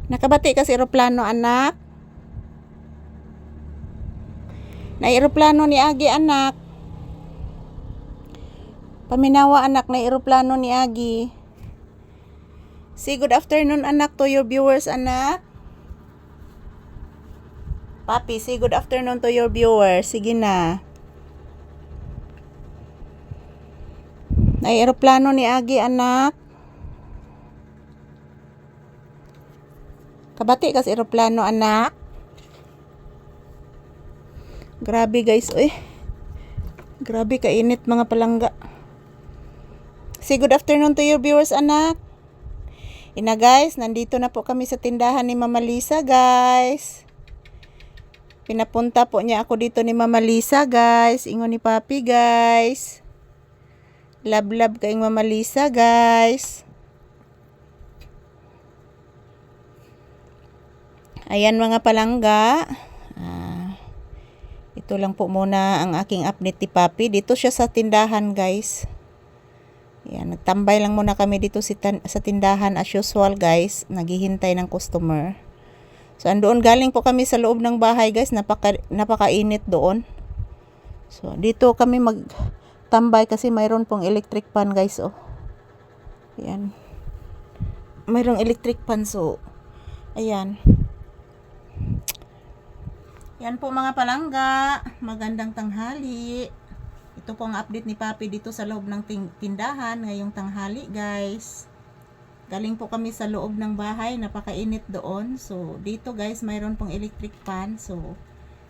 Nakabati ka sa eroplano, anak? Na eroplano ni Agi, anak. Paminawa, anak, na eroplano ni Agi. Say good afternoon, anak, to your viewers, anak. Papi, say good afternoon to your viewers. Sige na. Na eroplano ni Agi, anak. Kabati ka sa eroplano, anak. Grabe guys, uy. Grabe kainit mga palangga. Say good afternoon to your viewers, anak. Ina guys, nandito na po kami sa tindahan ni Mama Lisa, guys. Pinapunta po niya ako dito ni Mama Lisa, guys. Ingon ni Papi, guys. Love kayong Mama Lisa, guys. Ayan mga palangga. Ito lang po muna ang aking update ni Papi. Dito siya sa tindahan, guys. Yan, nagtambay lang muna kami dito sa tindahan as usual, guys. Naghihintay ng customer. So, andoon galing po kami sa loob ng bahay, guys. Napakainit doon. So, dito kami magtambay kasi mayroon pong electric fan, guys. Oh. Yan. Mayroong electric fan, so ayan. Yan po mga palangga. Magandang tanghali. Ito po ang update ni Papi dito sa loob ng tindahan ngayong tanghali, guys. Galing po kami sa loob ng bahay, napakainit doon. So, dito guys, mayroon pong electric fan. So,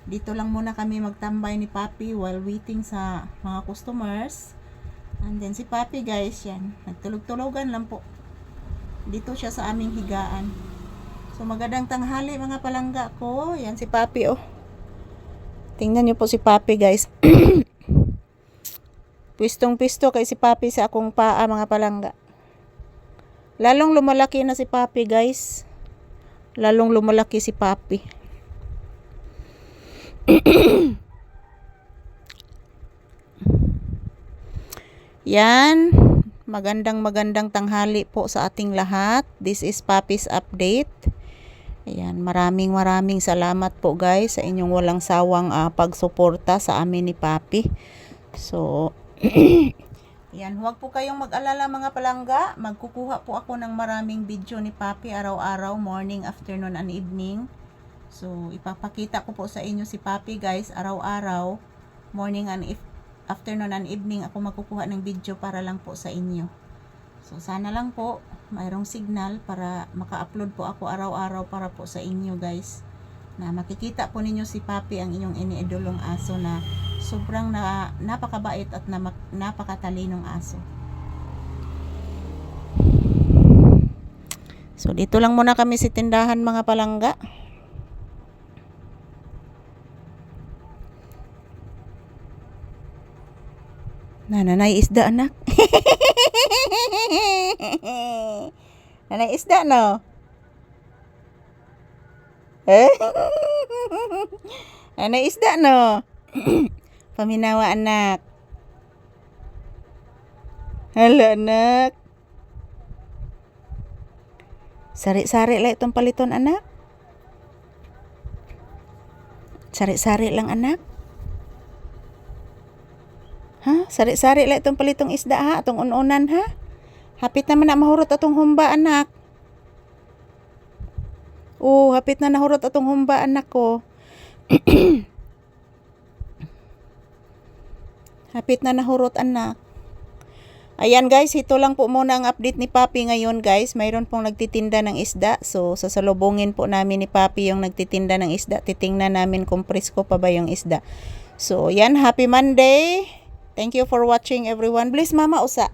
dito lang muna kami magtambay ni Papi while waiting sa mga customers. And then si Papi guys, yan, nagtulog-tulogan lang po. Dito siya sa aming higaan. So, magandang tanghali mga palangga ko. Yan si Papi, oh. Tingnan niyo po si Papi, guys. Pwistong-pwisto kay si Papi sa akong paa, mga palangga. Lalong lumalaki na si Papi, guys. Lalong lumalaki si Papi. Yan. Magandang tanghali po sa ating lahat. This is Papi's update. Ayan, maraming salamat po guys sa inyong walang sawang pagsuporta sa amin ni Papi. So, yan, huwag po kayong mag-alala mga palangga. Magkukuha po ako ng maraming video ni Papi araw-araw, morning, afternoon, and evening. So, ipapakita ko po sa inyo si Papi guys, araw-araw, morning and afternoon and evening ako magkukuha ng video para lang po sa inyo. So, sana lang po mayroong signal para maka-upload po ako araw-araw para po sa inyo guys. Na makikita po ninyo si Papi, ang inyong iniidolong aso na sobrang napakabait at napakatalinong aso. So, dito lang muna kami sa tindahan mga palangga. Nanay isda, anak. Nanay isda, no? Nanay isda, no? Paminawa, anak. Hala, anak. Sari-sari lang itong paliton, anak. Sari-sari lang, anak. Ha? Sari-sari lang itong palitong isda, ha? Itong ununan, ha? Hapit naman na mahurot atong humba, anak. Oh, hapit na nahurot atong humba, anak ko. Hapit na nahurot, anak. Ayan guys, ito lang po muna ang update ni Papi ngayon guys. Mayroon pong nagtitinda ng isda. So, sasalubungin po namin ni Papi yung nagtitinda ng isda. Titingnan namin kung presko pa ba yung isda. So, yan. Happy Monday. Thank you for watching everyone. Bless mama usa.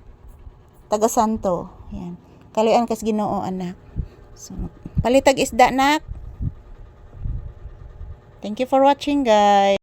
Taga Santo. Yan. Kalian kas Ginoo, anak. So, palitag isda, nak. Thank you for watching, guys.